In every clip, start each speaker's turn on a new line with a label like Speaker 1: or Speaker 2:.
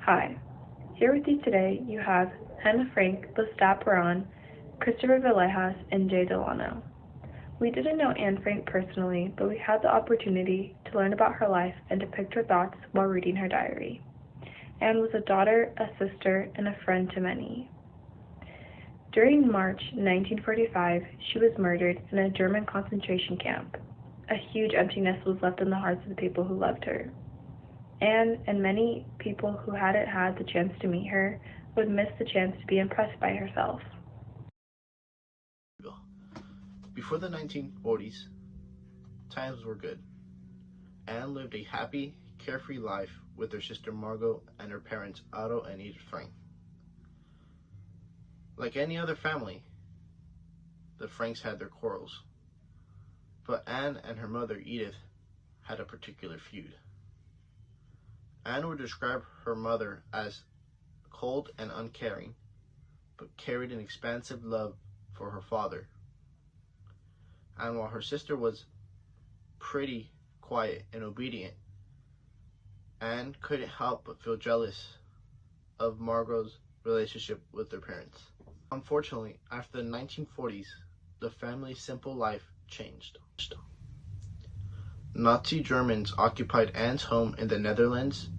Speaker 1: Hi. Here with you today you have Hannah Frank, Lestat Peron, Christopher Villejas, and Jay Delano. We didn't know Anne Frank personally, but we had the opportunity to learn about her life and depict her thoughts while reading her diary. Anne was a daughter, a sister, and a friend to many. During March 1945, she was murdered in a German concentration camp. A huge emptiness was left in the hearts of the people who loved her. Anne and many people who hadn't had the chance to meet her would miss the chance to be impressed by herself.
Speaker 2: Before the 1940s, times were good. Anne lived a happy, carefree life with her sister Margot and her parents Otto and Edith Frank. Like any other family, the Franks had their quarrels, but Anne and her mother Edith had a particular feud. Anne would describe her mother as cold and uncaring, but carried an expansive love for her father. And while her sister was pretty quiet and obedient, Anne couldn't help but feel jealous of Margot's relationship with their parents. Unfortunately, after the 1940s, the family's simple life changed. Nazi Germans occupied Anne's home in the Netherlands.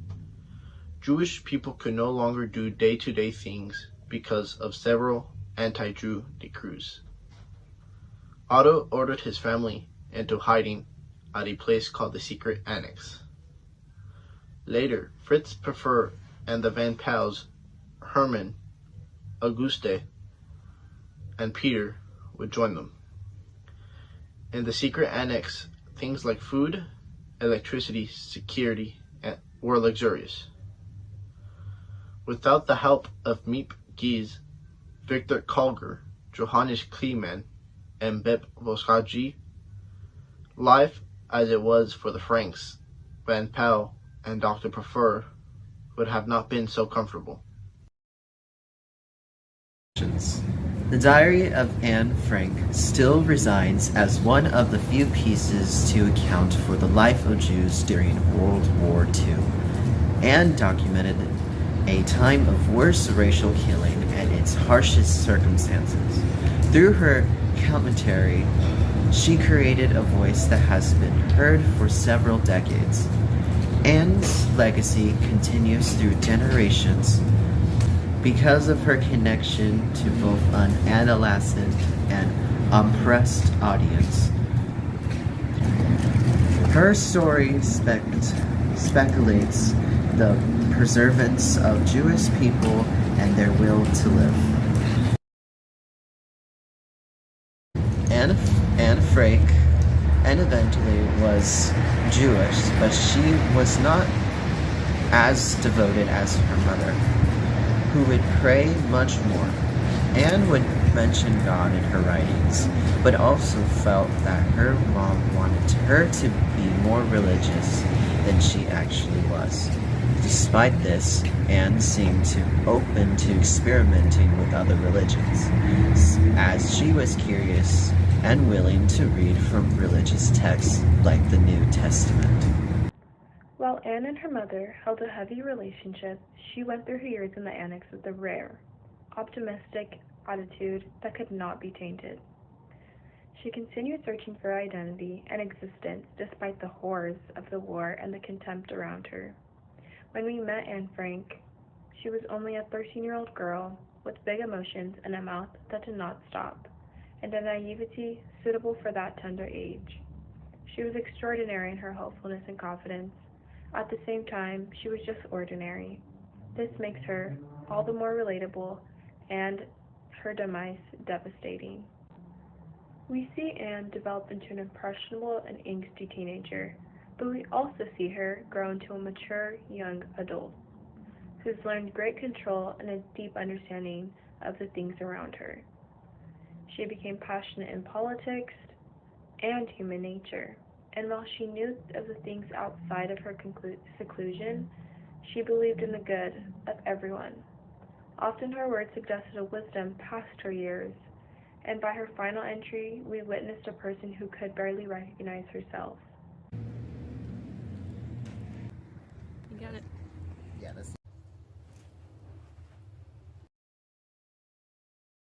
Speaker 2: Jewish people could no longer do day-to-day things because of several anti-Jew decrees. Otto ordered his family into hiding at a place called the Secret Annex. Later, Fritz Pfeffer and the Van Pels, Herman, Auguste, and Peter would join them. In the Secret Annex, things like food, electricity, security, were luxurious. Without the help of Miep Gies, Victor Kalger, Johannes Kleeman, and Bep Vosgaji, life as it was for the Franks, Van Pel, and Dr. Pfeffer would have not been so comfortable.
Speaker 3: The Diary of Anne Frank still resides as one of the few pieces to account for the life of Jews during World War II, and documented a time of worst racial killing and its harshest circumstances. Through her commentary, she created a voice that has been heard for several decades. Anne's legacy continues through generations because of her connection to both an adolescent and oppressed audience. Her story speculates the perseverance of Jewish people and their will to live. Anne Frank eventually was Jewish, but she was not as devoted as her mother, who would pray much more. Anne would mention God in her writings, but also felt that her mom wanted her to be more religious than she actually was. Despite this, Anne seemed open to experimenting with other religions, as she was curious and willing to read from religious texts like the New Testament.
Speaker 1: While Anne and her mother held a heavy relationship, she went through her years in the annex with a rare, optimistic attitude that could not be tainted. She continued searching for identity and existence despite the horrors of the war and the contempt around her. When we met Anne Frank, she was only a 13-year-old girl with big emotions and a mouth that did not stop, and a naivety suitable for that tender age. She was extraordinary in her hopefulness and confidence. At the same time, she was just ordinary. This makes her all the more relatable and her demise devastating. We see Anne develop into an impressionable and angsty teenager, but we also see her grow into a mature young adult who's learned great control and a deep understanding of the things around her. She became passionate in politics and human nature, and while she knew of the things outside of her seclusion, she believed in the good of everyone. Often her words suggested a wisdom past her years, and by her final entry, we witnessed a person who could barely recognize herself.
Speaker 4: You got it.
Speaker 3: Yeah, that's